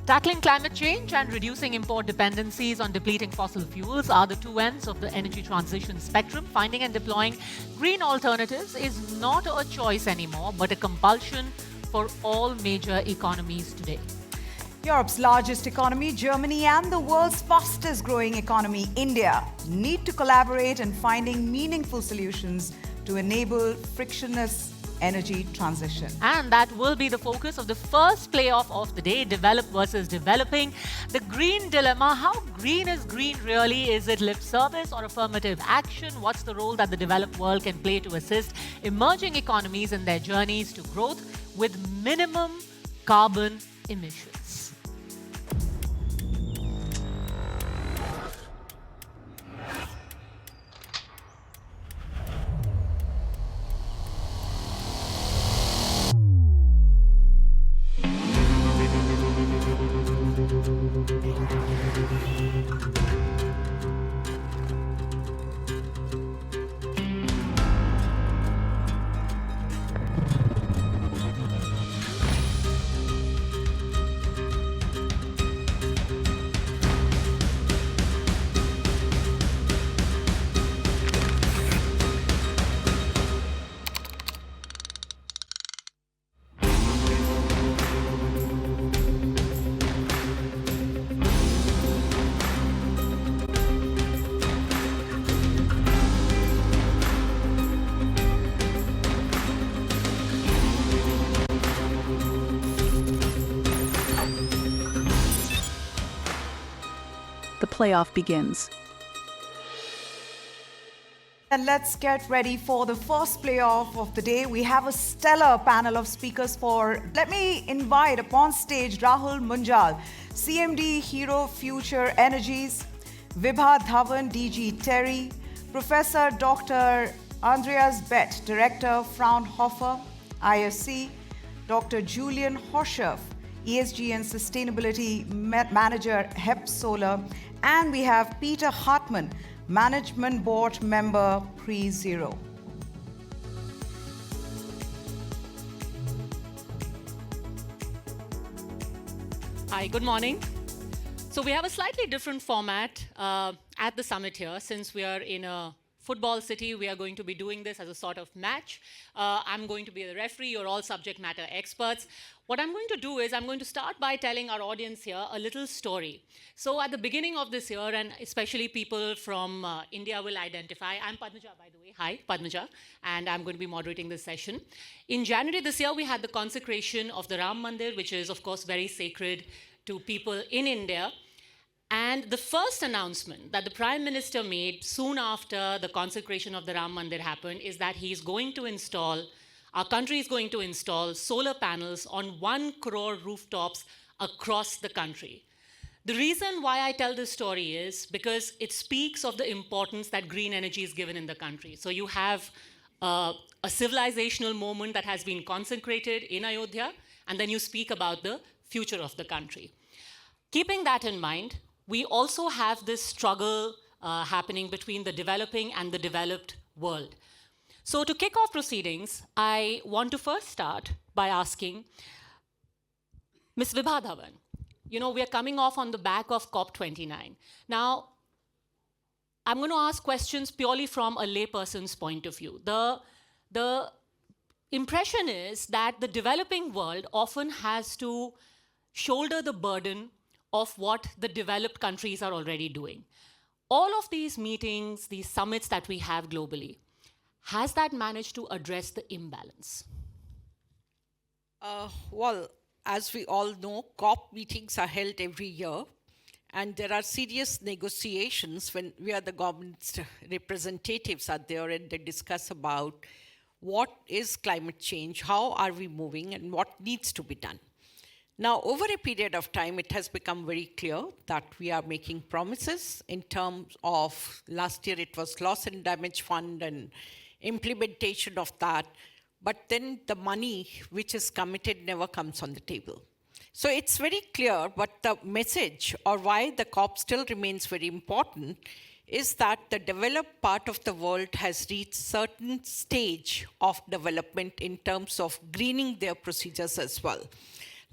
Tackling climate change and reducing import dependencies on depleting fossil fuels are the two ends of the energy transition spectrum. Finding and deploying green alternatives is not a choice anymore, but a compulsion for all major economies today. Europe's largest economy, Germany, and the world's fastest growing economy, India, need to collaborate in finding meaningful solutions to enable frictionless energy transition. And that will be the focus of the first playoff of the day, develop versus developing. The green dilemma, how green is green really? Is it lip service or affirmative action? What's the role that the developed world can play to assist emerging economies in their journeys to growth with minimum carbon emissions? The playoff begins. And let's get ready for the first playoff of the day. We have a stellar panel of speakers let me invite upon stage Rahul Munjal, CMD Hero Future Energies, Vibha Dhawan, DG TERI, Professor Dr. Andreas Bett, Director Fraunhofer, ISC, Dr. Julian Hochscherf, ESG and Sustainability Manager, HEP Solar, and we have Peter Hartmann, Management Board Member, Pre-Zero. Hi, good morning. So we have a slightly different format at the summit here. Since we are in a football city, we are going to be doing this as a sort of match. I'm going to be the referee. You're all subject matter experts. What I'm going to do is I'm going to start by telling our audience here a little story. So at the beginning of this year, and especially people from India will identify, I'm Padmaja, by the way. Hi, Padmaja. And I'm going to be moderating this session. In January this year, we had the consecration of the Ram Mandir, which is, of course, very sacred to people in India. And the first announcement that the Prime Minister made soon after the consecration of the Ram Mandir happened is that our country is going to install solar panels on 1 crore rooftops across the country. The reason why I tell this story is because it speaks of the importance that green energy is given in the country. So you have a civilizational moment that has been consecrated in Ayodhya, and then you speak about the future of the country. Keeping that in mind, we also have this struggle happening between the developing and the developed world. So to kick off proceedings, I want to first start by asking Ms. Vibha Dhawan. You know, we are coming off on the back of COP29. Now, I'm going to ask questions purely from a layperson's point of view. The impression is that the developing world often has to shoulder the burden of what the developed countries are already doing. All of these meetings, these summits that we have globally, has that managed to address the imbalance? Well, as we all know, COP meetings are held every year, and there are serious negotiations where the government's representatives are there and they discuss about what is climate change, how are we moving, and what needs to be done. Now, over a period of time, it has become very clear that we are making promises in terms of, last year it was loss and damage fund and implementation of that, but then the money which is committed never comes on the table. So it's very clear, but the message or why the COP still remains very important is that the developed part of the world has reached certain stage of development in terms of greening their procedures as well.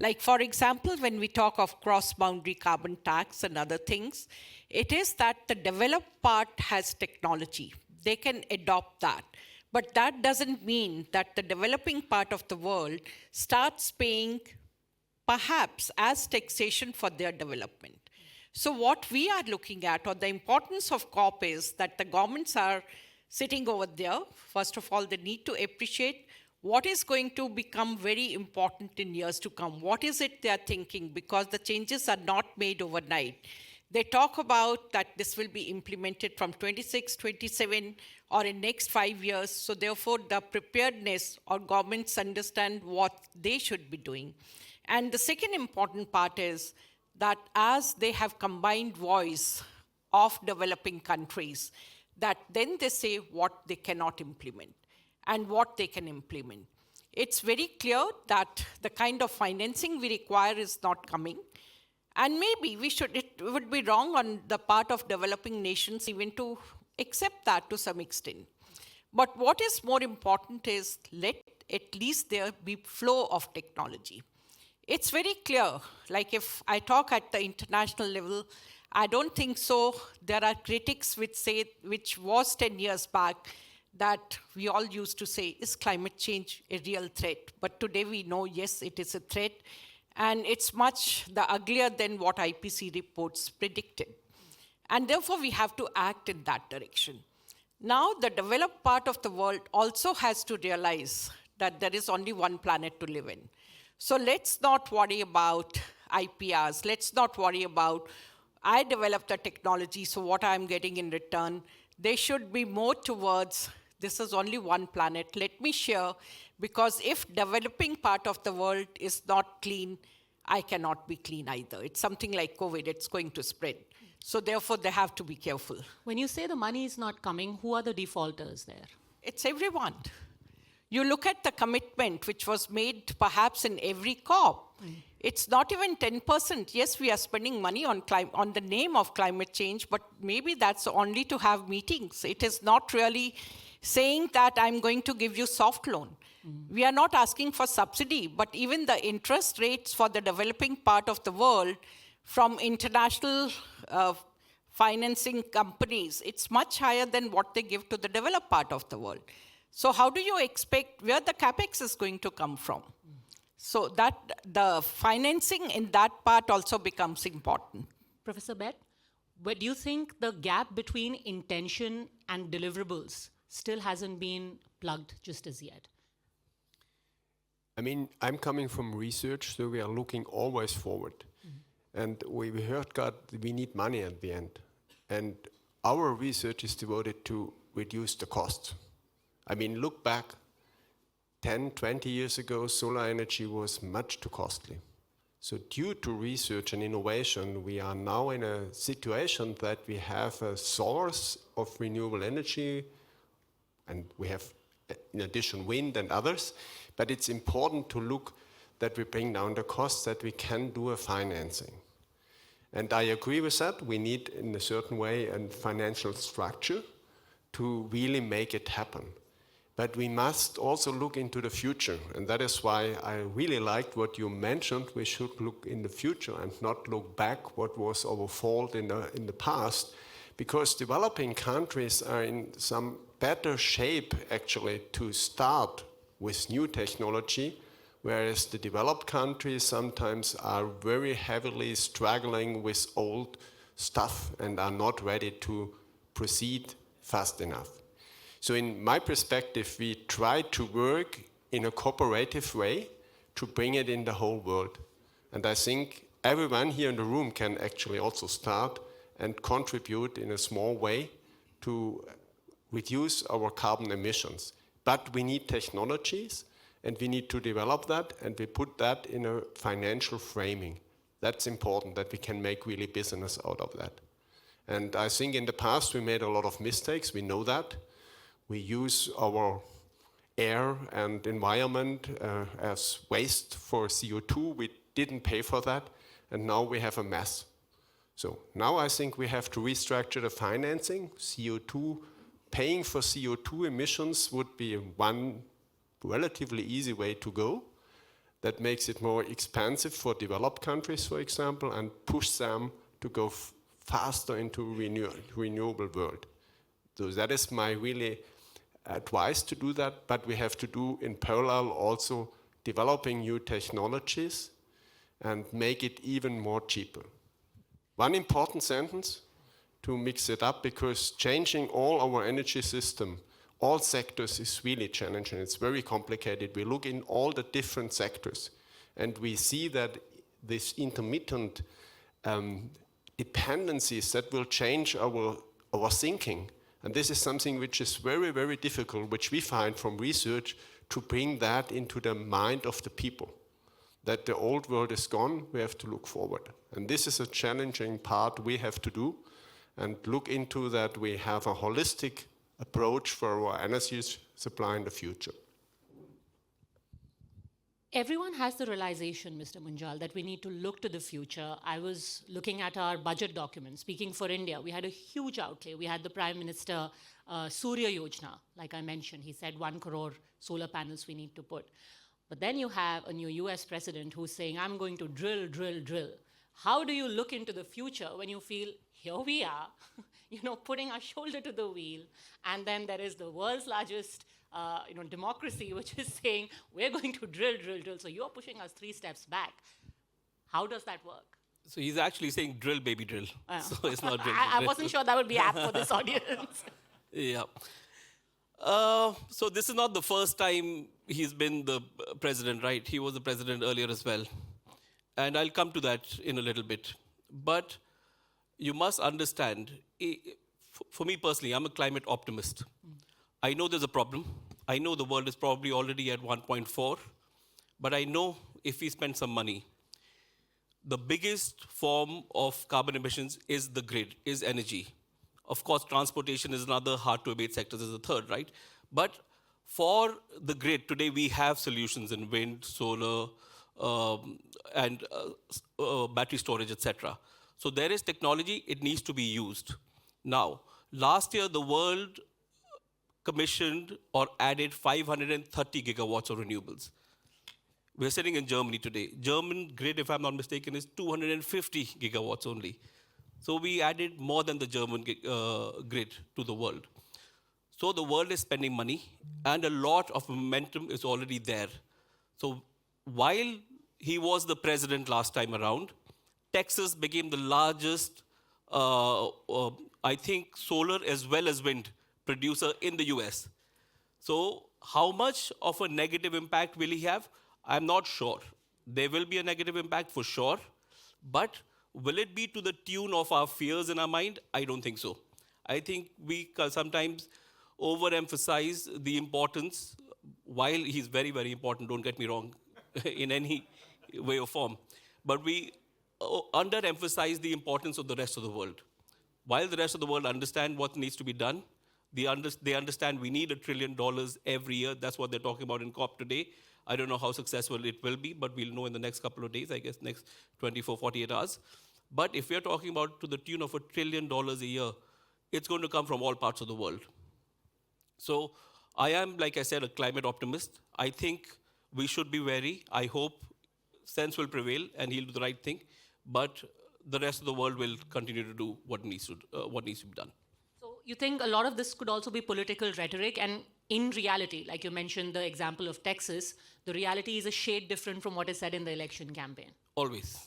Like, for example, when we talk of cross-boundary carbon tax and other things, it is that the developed part has technology. They can adopt that. But that doesn't mean that the developing part of the world starts paying perhaps as taxation for their development. So what we are looking at, or the importance of COP, is that the governments are sitting over there. First of all, they need to appreciate what is going to become very important in years to come. What is it they are thinking? Because the changes are not made overnight. They talk about that this will be implemented from 26, 27, or in next 5 years. So therefore, the preparedness, or governments understand what they should be doing. And the second important part is that as they have combined voice of developing countries, that then they say what they cannot implement and what they can implement. It's very clear that the kind of financing we require is not coming. And maybe it would be wrong on the part of developing nations even to accept that to some extent. But what is more important is let at least there be flow of technology. It's very clear, like if I talk at the international level, I don't think so. There are critics which say, which was 10 years back, that we all used to say, is climate change a real threat? But today we know, yes, it is a threat. And it's much the uglier than what IPC reports predicted. And therefore, we have to act in that direction. Now, the developed part of the world also has to realize that there is only one planet to live in. So let's not worry about IPRs. Let's not worry about, I developed the technology, so what I'm getting in return. They should be more towards, this is only one planet. Let me share, because if developing part of the world is not clean, I cannot be clean either. It's something like COVID, it's going to spread. So therefore, they have to be careful. When you say the money is not coming, who are the defaulters there? It's everyone. You look at the commitment which was made perhaps in every COP. It's not even 10%. Yes, we are spending money on the name of climate change, but maybe that's only to have meetings. It is not really saying that I'm going to give you soft loan. We are not asking for subsidy, but even the interest rates for the developing part of the world from international financing companies, it's much higher than what they give to the developed part of the world. So how do you expect where the capex is going to come from? So that the financing in that part also becomes important. Professor Bett, where do you think the gap between intention and deliverables still hasn't been plugged just as yet? I mean, I'm coming from research, so we are looking always forward. And we heard, God, we need money at the end. And our research is devoted to reduce the cost. I mean, look back 10, 20 years ago, solar energy was much too costly. So due to research and innovation, we are now in a situation that we have a source of renewable energy, and we have, in addition, wind and others. But it's important to look that we bring down the costs, that we can do a financing. And I agree with that. We need, in a certain way, a financial structure to really make it happen. But we must also look into the future, and that is why I really liked what you mentioned. We should look in the future and not look back what was our fault in the past, because developing countries are in some better shape, actually, to start with new technology, whereas the developed countries sometimes are very heavily struggling with old stuff and are not ready to proceed fast enough. So in my perspective, we try to work in a cooperative way to bring it in the whole world. And I think everyone here in the room can actually also start and contribute in a small way to reduce our carbon emissions. But we need technologies, and we need to develop that, and we put that in a financial framing. That's important, that we can make really business out of that. And I think in the past we made a lot of mistakes, we know that. We use our air and environment as waste for CO2. We didn't pay for that, and now we have a mess. So now I think we have to restructure the financing. CO2, paying for CO2 emissions would be one relatively easy way to go. that makes it more expensive for developed countries, for example, and push them to go faster into renewable world. So that is my really advice to do that, but we have to do in parallel also developing new technologies and make it even more cheaper. One important sentence to mix it up, because changing all our energy system, all sectors, is really challenging. It's very complicated. We look in all the different sectors and we see that this intermittent dependencies that will change our thinking. And this is something which is very, very difficult, which we find from research, to bring that into the mind of the people. That the old world is gone, we have to look forward. And this is a challenging part we have to do, and look into that we have a holistic approach for our energy supply in the future. Everyone has the realization, Mr. Munjal, that we need to look to the future. I was looking at our budget document. Speaking for India, we had a huge outlay. We had the Prime Minister Surya Yojana, like I mentioned. He said 1 crore solar panels we need to put. But then you have a new US president who's saying, I'm going to drill, drill, drill. How do you look into the future when you feel, here we are, putting our shoulder to the wheel, and then there is the world's largest democracy, which is saying, we're going to drill, drill, drill. So you're pushing us 3 steps back. How does that work? So he's actually saying drill, baby, drill. So it's not drill. I wasn't sure that would be apt for this audience. Yeah. So this is not the first time he's been the president, right? He was the president earlier as well. And I'll come to that in a little bit. But you must understand, for me personally, I'm a climate optimist. I know there's a problem. I know the world is probably already at 1.4. But I know if we spend some money, the biggest form of carbon emissions is the grid, is energy. Of course, transportation is another hard-to-abate sector, is the third, right? But for the grid, today we have solutions in wind, solar, and battery storage, etc. So there is technology, it needs to be used. Now, last year, the world commissioned or added 530 gigawatts of renewables. We're sitting in Germany today. German grid, if I'm not mistaken, is 250 gigawatts only. So we added more than the German grid to the world. So the world is spending money, and a lot of momentum is already there. So while he was the president last time around, Texas became the largest, I think, solar as well as wind producer in the US. So how much of a negative impact will he have? I'm not sure. There will be a negative impact for sure, but will it be to the tune of our fears in our mind? I don't think so. I think we sometimes overemphasize the importance, while he's very, very important, don't get me wrong, in any way or form. But we underemphasize the importance of the rest of the world. While the rest of the world understand what needs to be done, they understand we need $1 trillion every year. That's what they're talking about in COP today. I don't know how successful it will be, but we'll know in the next couple of days, I guess next 24, 48 hours. But if we're talking about to the tune of $1 trillion a year, it's going to come from all parts of the world. So I am, like I said, a climate optimist. I think we should be wary. I hope sense will prevail and he'll do the right thing. But the rest of the world will continue to do what needs to be done. So you think a lot of this could also be political rhetoric, and in reality, like you mentioned the example of Texas, the reality is a shade different from what is said in the election campaign? Always,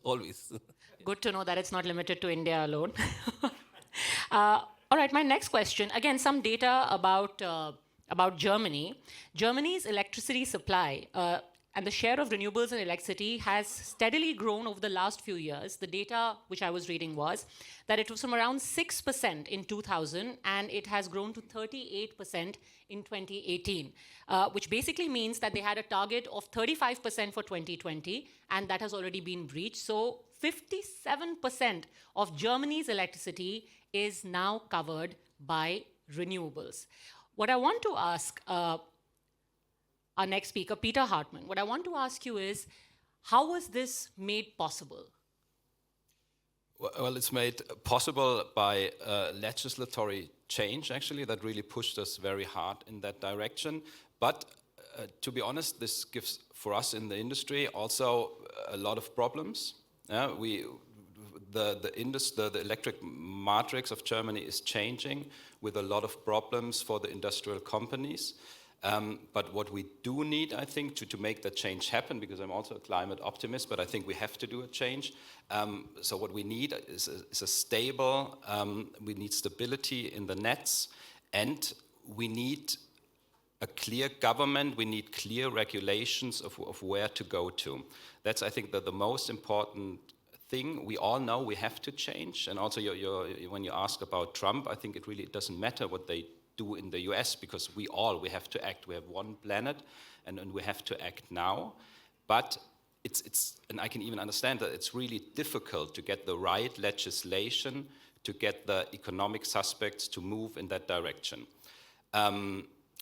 always. Good to know that it's not limited to India alone. All right, my next question, again, some data about Germany. Germany's electricity supply and the share of renewables in electricity has steadily grown over the last few years. The data which I was reading was that it was from around 6% in 2000, and it has grown to 38% in 2018, which basically means that they had a target of 35% for 2020, and that has already been breached. So 57% of Germany's electricity is now covered by renewables. What I want to ask our next speaker, Peter Hartmann, what I want to ask you is, how was this made possible? Well, it's made possible by legislatory change, actually, that really pushed us very hard in that direction. But to be honest, this gives for us in the industry also a lot of problems. The electric matrix of Germany is changing with a lot of problems for the industrial companies. But what we do need, I think, to make that change happen, because I'm also a climate optimist, but I think we have to do a change. So what we need is a stable, we need stability in the nets, and we need a clear government, we need clear regulations of where to go to. That's, I think, the most important thing. We all know we have to change. And also when you ask about Trump, I think it really doesn't matter what they do in the US, because we have to act. We have one planet, and we have to act now. But and I can even understand that it's really difficult to get the right legislation, to get the economic suspects to move in that direction.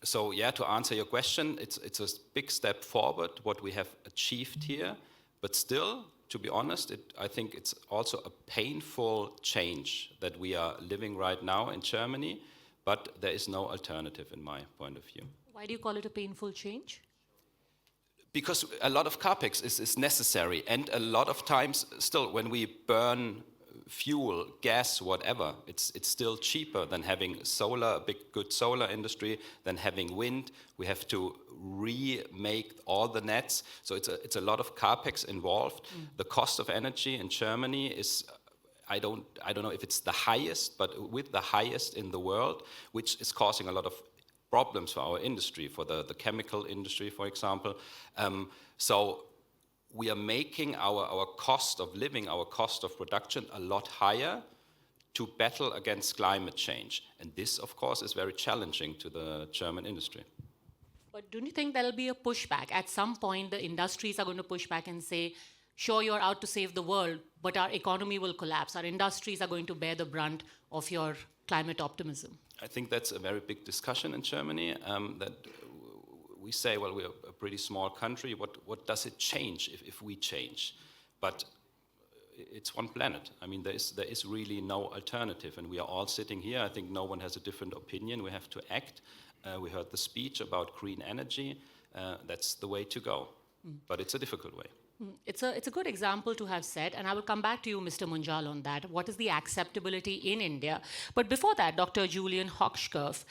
So yeah, to answer your question, it's a big step forward, what we have achieved here, but still, to be honest, I think it's also a painful change that we are living right now in Germany, but there is no alternative in my point of view. Why do you call it a painful change? Because a lot of capex is necessary, and a lot of times still when we burn fuel, gas, whatever, it's still cheaper than having solar, a big good solar industry, than having wind. We have to remake all the nets, so it's a lot of capex involved. The cost of energy in Germany is, I don't know if it's the highest, but with the highest in the world, which is causing a lot of problems for our industry, for the chemical industry, for example. So we are making our cost of living, our cost of production a lot higher to battle against climate change. And this, of course, is very challenging to the German industry. But don't you think there'll be a pushback? At some point, the industries are going to push back and say, sure, you're out to save the world, but our economy will collapse. Our industries are going to bear the brunt of your climate optimism. I think that's a very big discussion in Germany, that we say, well, we're a pretty small country. What does it change if we change? But it's one planet. I mean, there is really no alternative, and we are all sitting here. I think no one has a different opinion. We have to act. We heard the speech about green energy. That's the way to go. But it's a difficult way. It's a good example to have said, and I will come back to you, Mr. Munjal, on that. What is the acceptability in India? But before that, Dr. Julian Hochscherf,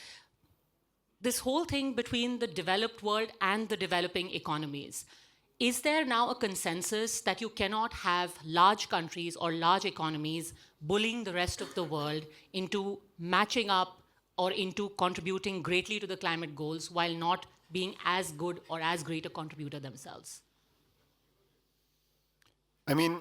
this whole thing between the developed world and the developing economies, is there now a consensus that you cannot have large countries or large economies bullying the rest of the world into matching up or into contributing greatly to the climate goals while not being as good or as great a contributor themselves? I mean,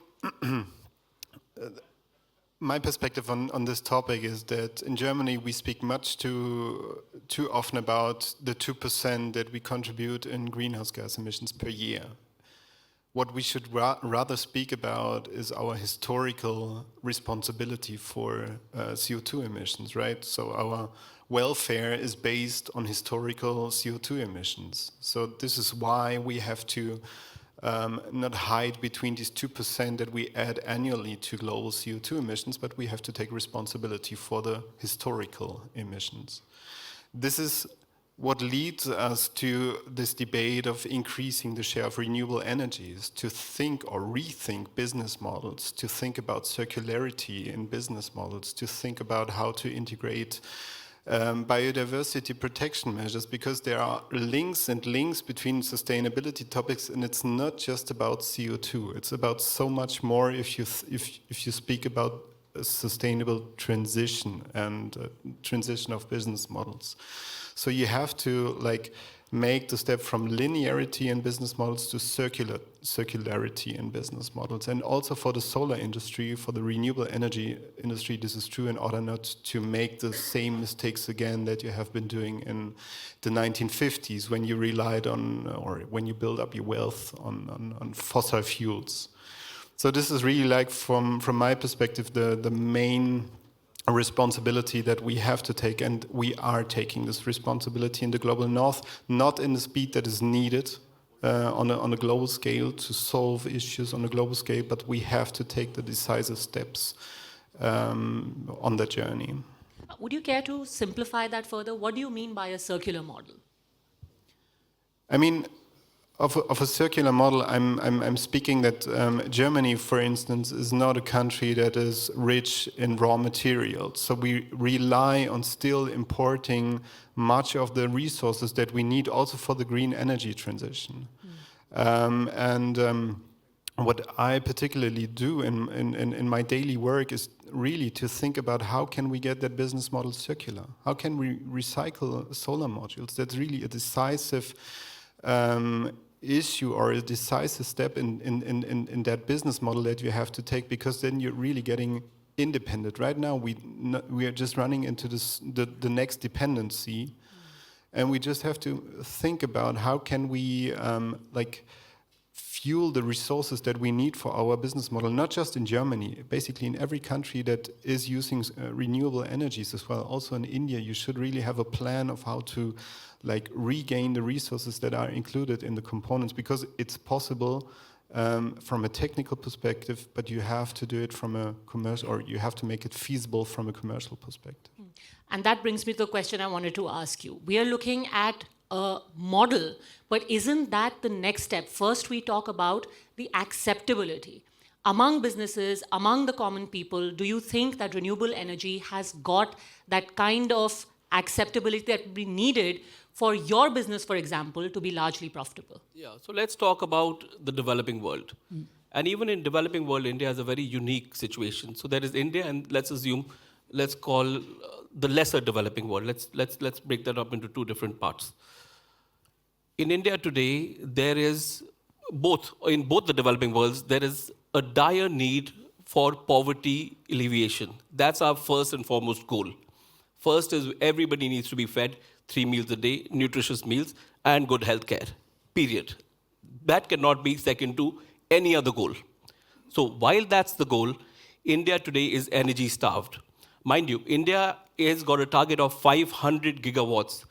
my perspective on this topic is that in Germany we speak much too often about the 2% that we contribute in greenhouse gas emissions per year. What we should rather speak about is our historical responsibility for CO2 emissions, right? So our welfare is based on historical CO2 emissions. So this is why we have to not hide between these 2% that we add annually to global CO2 emissions, but we have to take responsibility for the historical emissions. This is what leads us to this debate of increasing the share of renewable energies, to think or rethink business models, to think about circularity in business models, to think about how to integrate biodiversity protection measures, because there are links between sustainability topics, and it's not just about CO2. It's about so much more if you speak about a sustainable transition and transition of business models. So you have to make the step from linearity in business models to circularity in business models. And also for the solar industry, for the renewable energy industry, this is true in order not to make the same mistakes again that you have been doing in the 1950s when you relied on, or when you build up your wealth on fossil fuels. So this is really from my perspective, the main responsibility that we have to take, and we are taking this responsibility in the global north, not in the speed that is needed on a global scale to solve issues on a global scale, but we have to take the decisive steps on that journey. Would you care to simplify that further? What do you mean by a circular model? I mean, of a circular model, I'm speaking that Germany, for instance, is not a country that is rich in raw materials. So we rely on still importing much of the resources that we need also for the green energy transition. What I particularly do in my daily work is really to think about how can we get that business model circular? How can we recycle solar modules? That's really a decisive issue or a decisive step in that business model that you have to take, because then you're really getting independent. Right now we are just running into the next dependency, and we just have to think about how can we fuel the resources that we need for our business model, not just in Germany, basically in every country that is using renewable energies as well. Also in India, you should really have a plan of how to regain the resources that are included in the components, because it's possible from a technical perspective, but you have to do it from a commercial, or you have to make it feasible from a commercial perspective. And that brings me to the question I wanted to ask you. We are looking at a model, but isn't that the next step? First, we talk about the acceptability among businesses, among the common people. Do you think that renewable energy has got that kind of acceptability that would be needed for your business, for example, to be largely profitable? Yeah, so let's talk about the developing world. And even in developing world, India has a very unique situation. So there is India, and let's call the lesser developing world. Let's break that up into two different parts. In India today, there is in both the developing worlds, there is a dire need for poverty alleviation. That's our first and foremost goal. First is everybody needs to be fed 3 meals a day, nutritious meals, and good health care, period. That cannot be second to any other goal. So while that's the goal, India today is energy starved. Mind you, India has got a target of 500 gigawatts,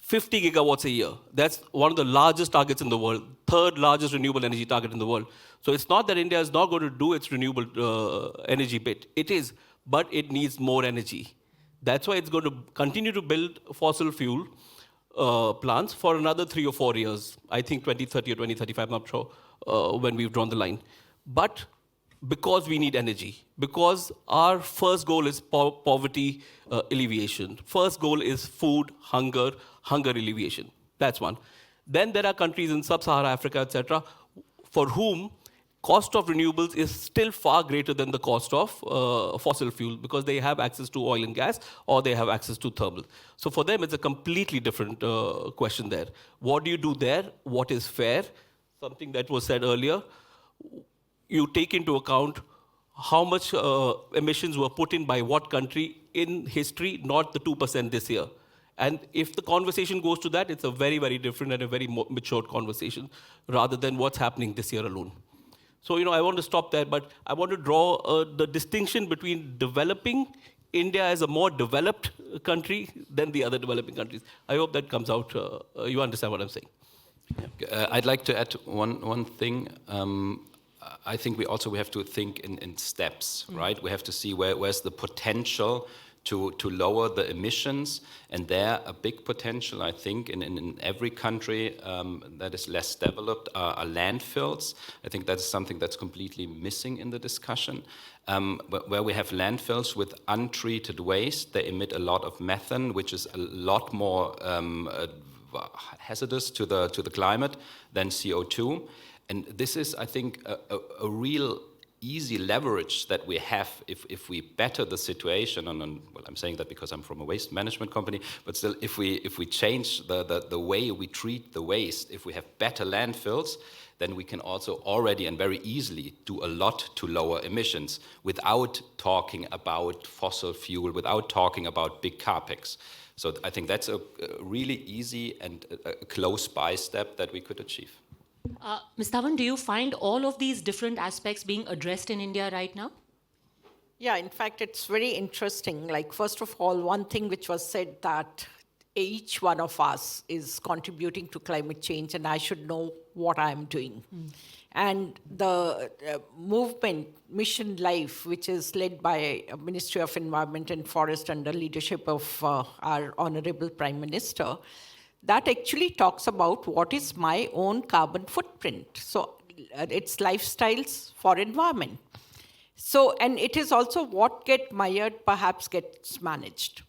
50 gigawatts a year. That's one of the largest targets in the world, third largest renewable energy target in the world. So it's not that India is not going to do its renewable energy bit. It is, but it needs more energy. That's why it's going to continue to build fossil fuel plants for another 3 or 4 years. I think 2030 or 2035, I'm not sure when we've drawn the line. But because we need energy, because our first goal is poverty alleviation. First goal is food, hunger alleviation. That's one. Then there are countries in sub-Saharan Africa, etc., for whom cost of renewables is still far greater than the cost of fossil fuel, because they have access to oil and gas, or they have access to thermal. So for them, it's a completely different question there. What do you do there? What is fair? Something that was said earlier. You take into account how much emissions were put in by what country in history, not the 2% this year. And if the conversation goes to that, it's a very, very different and a very matured conversation, rather than what's happening this year alone. So, I want to stop there, but I want to draw the distinction between developing India as a more developed country than the other developing countries. I hope that comes out. You understand what I'm saying. I'd like to add one thing. I think we have to think in steps, right? We have to see where's the potential to lower the emissions, and there a big potential, I think, in every country that is less developed are landfills. I think that's something that's completely missing in the discussion. Where we have landfills with untreated waste, they emit a lot of methane, which is a lot more hazardous to the climate than CO2. And this is, I think, a real easy leverage that we have if we better the situation. Well, I'm saying that because I'm from a waste management company, but still, if we change the way we treat the waste, if we have better landfills, then we can also already and very easily do a lot to lower emissions without talking about fossil fuel, without talking about big capex. So I think that's a really easy and a close-by step that we could achieve. Ms. Dhawan, do you find all of these different aspects being addressed in India right now? Yeah, in fact, it's very interesting. Like, first of all, one thing which was said, that each one of us is contributing to climate change, and I should know what I'm doing. And the movement, Mission Life, which is led by Ministry of Environment and Forest under leadership of our Honorable Prime Minister, that actually talks about what is my own carbon footprint. So it's lifestyles for environment. So, and it is also what get mired perhaps gets managed.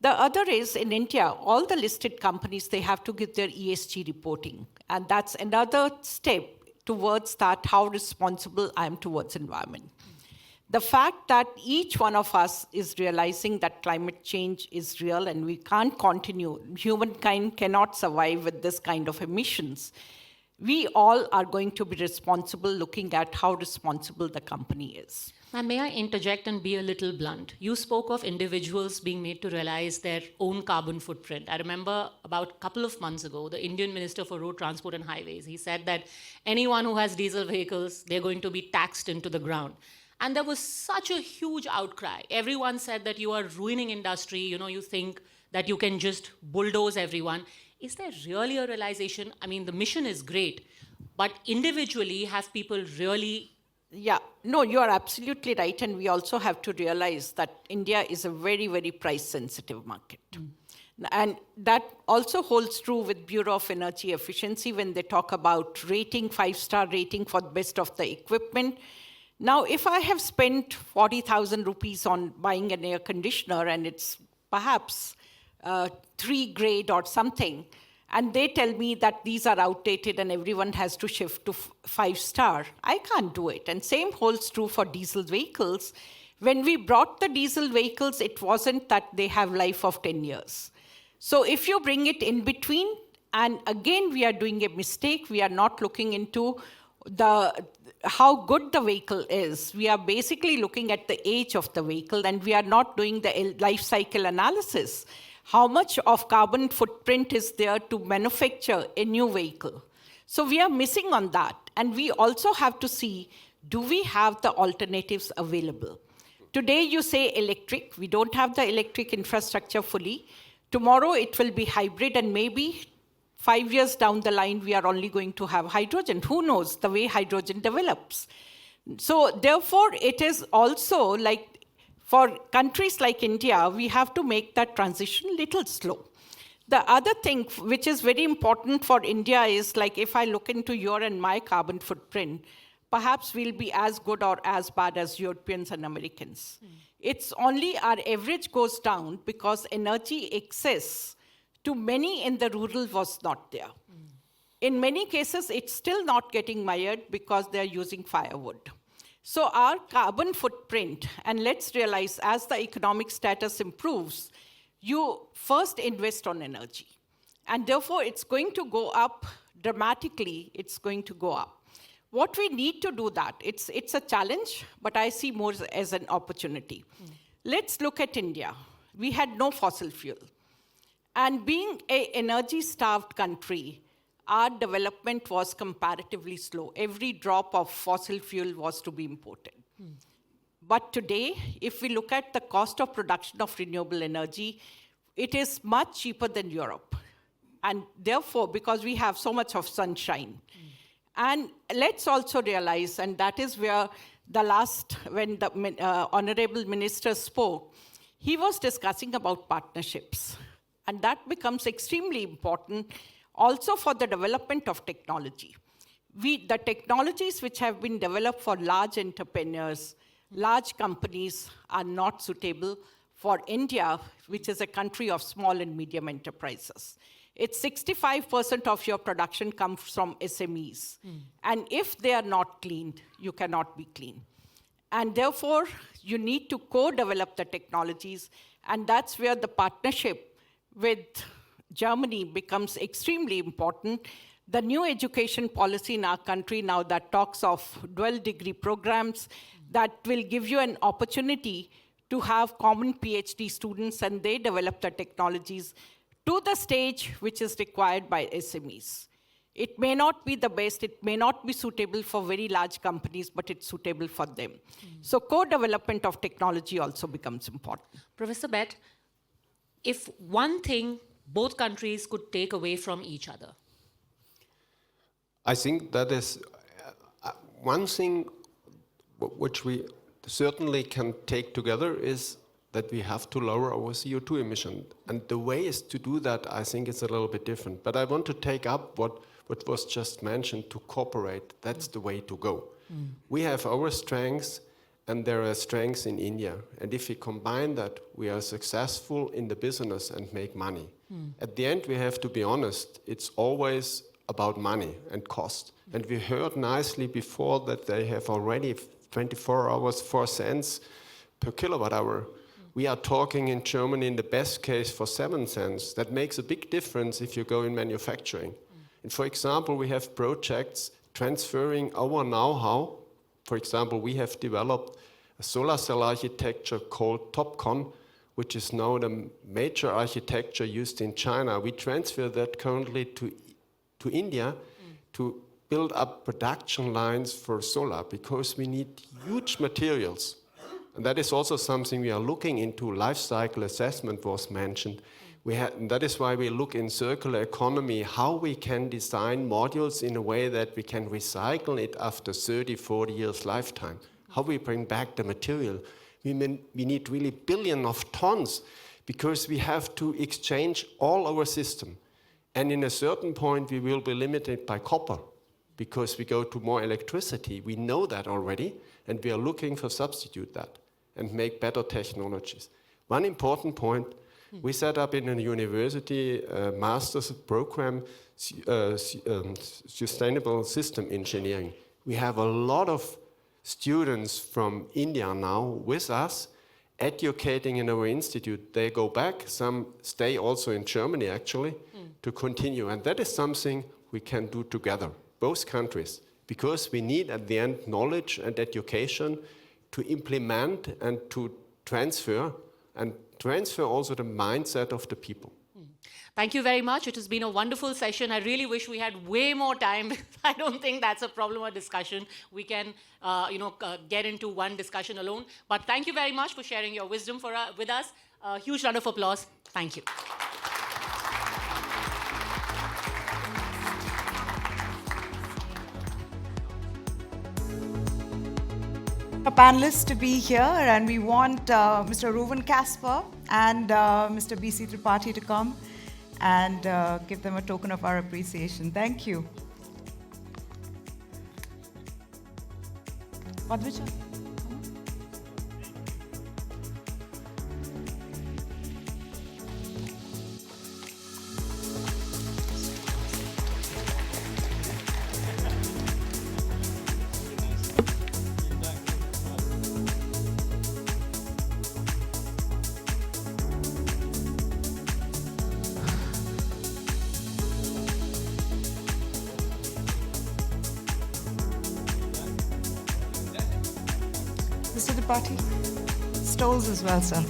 The other is in India, all the listed companies, they have to give their ESG reporting. And that's another step towards that, how responsible I am towards environment. The fact that each one of us is realizing that climate change is real and we can't continue, humankind cannot survive with this kind of emissions. We all are going to be responsible looking at how responsible the company is. And may I interject and be a little blunt? You spoke of individuals being made to realize their own carbon footprint. I remember about a couple of months ago, the Indian Minister for Road Transport and Highways, he said that anyone who has diesel vehicles, they're going to be taxed into the ground. And there was such a huge outcry. Everyone said that you are ruining industry. You think that you can just bulldoze everyone. Is there really a realization? I mean, the mission is great, but individually, have people really... Yeah, no, you are absolutely right. And we also have to realize that India is a very, very price-sensitive market. And that also holds true with Bureau of Energy Efficiency when they talk about rating, 5-star rating for the best of the equipment. Now, if I have spent 40,000 rupees on buying an air conditioner and it's perhaps 3 grade or something, and they tell me that these are outdated and everyone has to shift to 5-star, I can't do it. And same holds true for diesel vehicles. When we brought the diesel vehicles, it wasn't that they have life of 10 years. So if you bring it in between, and again, we are doing a mistake, we are not looking into how good the vehicle is. We are basically looking at the age of the vehicle, and we are not doing the life cycle analysis. How much of carbon footprint is there to manufacture a new vehicle? So we are missing on that. And we also have to see, do we have the alternatives available? Today you say electric. We don't have the electric infrastructure fully. Tomorrow it will be hybrid, and maybe 5 years down the line, we are only going to have hydrogen. Who knows the way hydrogen develops? So therefore, it is also like, for countries like India, we have to make that transition little slow. The other thing which is very important for India is, like, if I look into your and my carbon footprint, perhaps we'll be as good or as bad as Europeans and Americans. It's only our average goes down because energy excess to many in the rural was not there. In many cases, it's still not getting mired because they're using firewood. So our carbon footprint, and let's realize as the economic status improves, you first invest on energy. And therefore, it's going to go up dramatically, it's going to go up. What we need to do that, it's a challenge, but I see more as an opportunity. Let's look at India. We had no fossil fuel. And being an energy-starved country, our development was comparatively slow. Every drop of fossil fuel was to be imported. But today, if we look at the cost of production of renewable energy, it is much cheaper than Europe. And therefore, because we have so much of sunshine. And let's also realize, and that is where when the Honorable Minister spoke, he was discussing about partnerships. And that becomes extremely important also for the development of technology. The technologies which have been developed for large entrepreneurs, large companies are not suitable for India, which is a country of small and medium enterprises. It's 65% of your production comes from SMEs. And if they are not cleaned, you cannot be clean. And therefore, you need to co-develop the technologies. And that's where the partnership with Germany becomes extremely important. The new education policy in our country now that talks of dual degree programs that will give you an opportunity to have common PhD students, and they develop the technologies to the stage which is required by SMEs. It may not be the best, it may not be suitable for very large companies, but it's suitable for them. So co-development of technology also becomes important. Professor Bett, if one thing both countries could take away from each other? I think that is one thing which we certainly can take together is that we have to lower our CO2 emission. And the ways to do that, I think, is a little bit different. But I want to take up what was just mentioned, to cooperate. That's the way to go. We have our strengths, and there are strengths in India. And if we combine that, we are successful in the business and make money. At the end, we have to be honest, it's always about money and cost. And we heard nicely before that they have already 24 hours, 4 cents per kilowatt hour. We are talking in Germany in the best case for 7 cents. That makes a big difference if you go in manufacturing. And for example, we have projects transferring our know-how. For example, we have developed a solar cell architecture called TOPCon, which is now the major architecture used in China. We transfer that currently to India to build up production lines for solar, because we need huge materials. And that is also something we are looking into. Life cycle assessment was mentioned. And that is why we look in circular economy, how we can design modules in a way that we can recycle it after 30, 40 years lifetime. How we bring back the material. We need really billions of tons, because we have to exchange all our system. And in a certain point, we will be limited by copper, because we go to more electricity. We know that already, and we are looking for substitute that and make better technologies. One important point, we set up in a university master's program, Sustainable System Engineering. We have a lot of students from India now with us, educating in our institute. They go back, some stay also in Germany actually, to continue. And that is something we can do together, both countries, because we need at the end knowledge and education to implement and to transfer also the mindset of the people. Thank you very much. It has been a wonderful session. I really wish we had way more time. I don't think that's a problem or discussion. We can, get into one discussion alone. But thank you very much for sharing your wisdom with us. A huge round of applause. Thank you. Our panelists to be here, and we want Mr. Reuven Kasper and Mr. B.C. Tripathi to come and give them a token of our appreciation. Thank you. Madhur? Mr. Tripathi? Stoles as well, sir.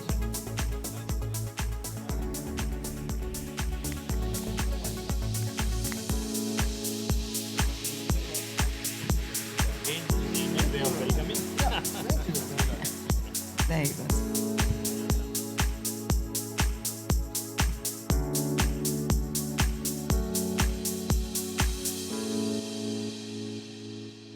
There you go.